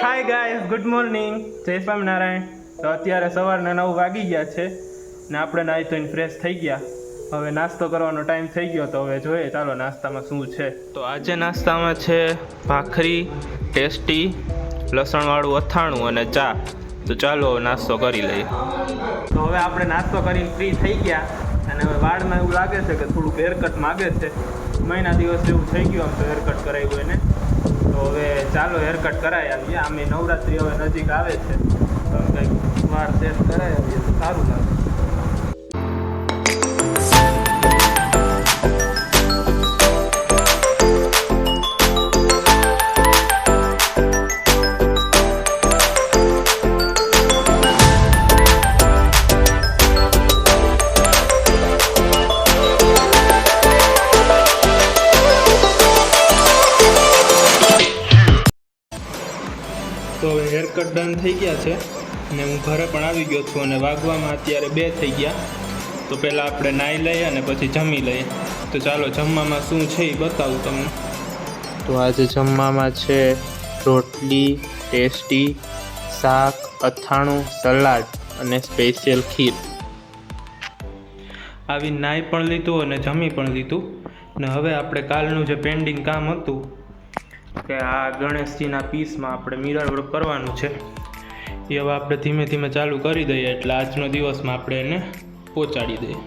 Hi guys, good morning, જય સ્વામિનારાયણ. તો અત્યારે સવારના 9 વાગી ગયા છે ને આપણે નાહી ધોઈને ફ્રેશ થઈ ગયા. હવે નાસ્તો કરવાનો ટાઈમ થઈ ગયો, તો હવે જોઈએ ચાલો નાસ્તામાં શું છે. તો આજે નાસ્તામાં છે ભાખરી, ટેસ્ટી, લસણવાળું અથાણું અને ચા. તો ચાલો નાસ્તો કરી લઈએ. તો હવે આપણે નાસ્તો કરીને ફ્રી થઈ ગયા અને હવે વાળમાં એવું લાગે છે કે થોડુંક હેરકટ માગે છે. મહિના દિવસ જેવું થઈ ગયું આમ તો હેરકટ કરાવ્યું એને. તો હવે ચાલો હેરકટ કરાવી આવીએ. આમે નવરાત્રિ હવે નજીક આવે છે, તો કંઈક વાળ સેટ કરાવી આવીએ તો સારું લાગે. તો હવે હેરકટ ડન થઈ ગયા છે અને હું ઘરે પણ આવી ગયો છું અને વાગવામાં અત્યારે 2 થઈ ગયા. તો પહેલાં આપણે નાહી લઈએ અને પછી જમી લઈએ. તો ચાલો જમવામાં શું છે એ બતાવું તમને. તો આજે જમવામાં છે રોટલી, ટેસ્ટી, શાક, અથાણું, સલાડ અને સ્પેશિયલ ખીર. આવી નાહી પણ લીધું અને જમી પણ લીધું. અને હવે આપણે કાલનું જે પેન્ડિંગ કામ હતું કે આ ગણેશજીના પીસમાં આપણે મિરર વર્ક કરવાનું છે, એ હવે આપણે ધીમે ધીમે ચાલુ કરી દઈએ એટલે આજનો દિવસમાં આપણે એને પહોંચાડી દઈએ.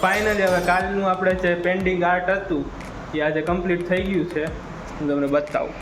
ફાઇનલી હવે કાલનું આપણે જે પેન્ડિંગ આર્ટ હતું એ આજે કમ્પ્લીટ થઈ ગયું છે. હું તમને બતાવું.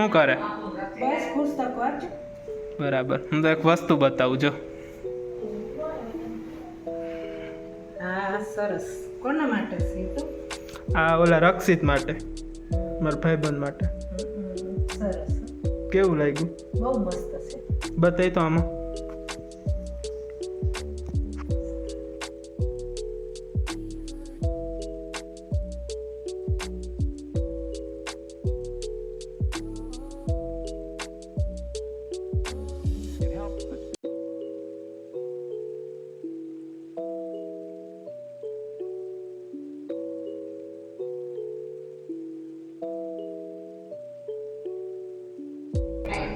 શું કરે? બસ પુસ્તક વાંચ. બરાબર. હું તો એક વસ્તુ બતાવું જો. હા સરસ. કોના માટે છે તો? આ ઓલા રક્ષિત માટે, મારા ભાઈબંધ માટે. સરસ. કેવું લાગ્યું? બહુ મસ્ત છે. બતાવી તો આમાં.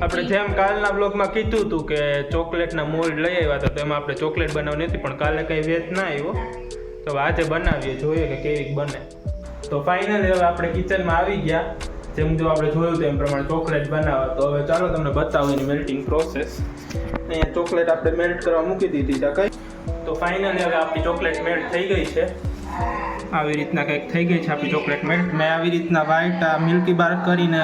આપણે જેમ કાલના બ્લોગમાં કીધું હતું કે ચોકલેટના મોલ્ડ લઈ આવ્યા હતા, તો એમાં આપણે ચોકલેટ બનાવવાની હતી, પણ કાલે કંઈ વેચ ના આવ્યો, તો આજે બનાવીએ, જોઈએ કે કેવી બને. તો ફાઇનલી હવે આપણે કિચનમાં આવી ગયા. જેમ જો આપણે જોયું તેમ પ્રમાણે ચોકલેટ બનાવવા. તો હવે ચાલો તમને બતાવું એની મેલ્ટિંગ પ્રોસેસ. અહીંયા ચોકલેટ આપણે મેલ્ટ કરવા મૂકી દીધી છે કઈ. તો ફાઇનલી હવે આપણી ચોકલેટ મેલ્ટ થઈ ગઈ છે. આવી રીતના કંઈક થઈ ગઈ છે આપણી ચોકલેટ મેલ્ટ. મેં આવી રીતના વ્હાઈટ આ મિલ્કી બાર કરીને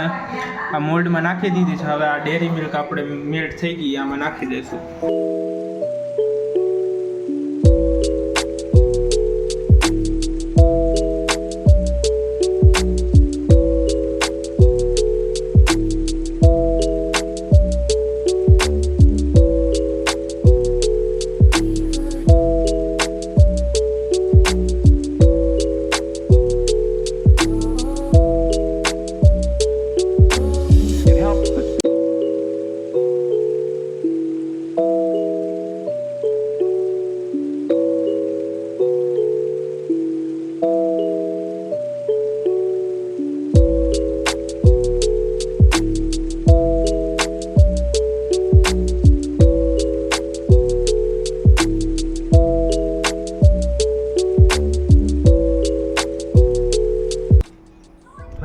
આ મોલ્ડમાં નાખી દીધી છે. હવે આ ડેરી મિલ્ક આપણે મેલ્ટ થઈ ગઈ આમાં નાખી દઈશું.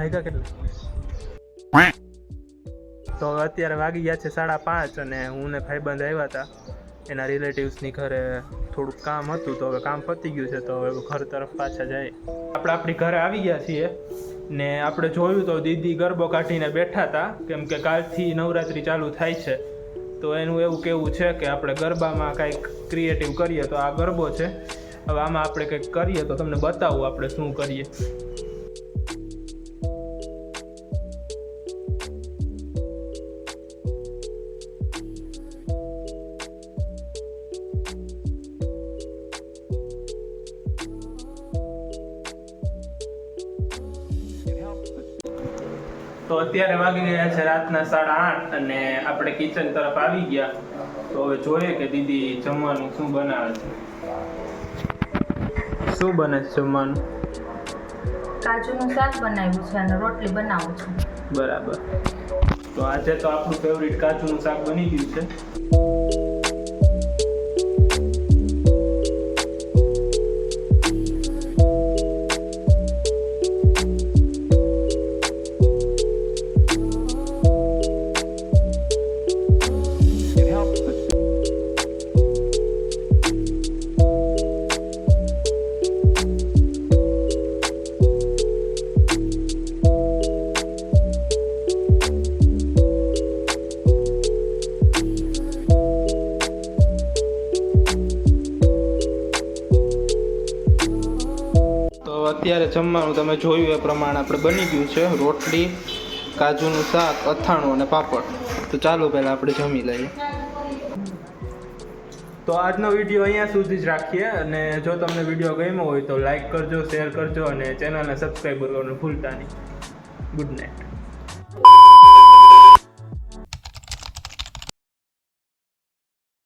વાગ્યા કેટલા? તો હવે અત્યારે વાગી ગયા છે 5:30 અને હું ને ભાઈબંધ આવ્યા હતા એના રિલેટિવ્સની ઘરે. થોડુંક કામ હતું તો હવે કામ પતી ગયું છે, તો હવે ઘર તરફ પાછા જાય. આપણે આપણી ઘરે આવી ગયા છીએ ને આપણે જોયું તો દીદી ગરબો કાઢીને બેઠા હતા, કેમ કે કાલથી નવરાત્રિ ચાલુ થાય છે. તો એનું એવું કહેવું છે કે આપણે ગરબામાં કંઈક ક્રિએટિવ કરીએ. તો આ ગરબો છે, હવે આમાં આપણે કંઈક કરીએ તો તમને બતાવું આપણે શું કરીએ. તો અત્યારે વાગી ગયા છે રાતના 8:30 અને આપણે કિચન તરફ આવી ગયા. તો હવે જોઈએ કે દીદી જમવાનું શું બનાવે છે. શું બને છે જમવાનું? કાજુનું શાક બનાવ્યું છે અને રોટલી બનાવું છું. બરાબર. તો આજે તો આપણું ફેવરિટ કાજુનું શાક બની ગયું છે. અત્યારે જમવાનું તમે જોયું એ પ્રમાણે આપણે બની ગયું છે. રોટલી, કાજુનું શાક, અથાણું અને પાપડ. તો ચાલો પહેલાં આપણે જમી લઈએ. તો આજનો વિડીયો અહીંયા સુધી જ રાખીએ અને જો તમને વિડીયો ગમ્યો હોય તો લાઈક કરજો, શેર કરજો અને ચેનલને સબસ્ક્રાઈબ કરવાનું ભૂલતા નહીં. Good night.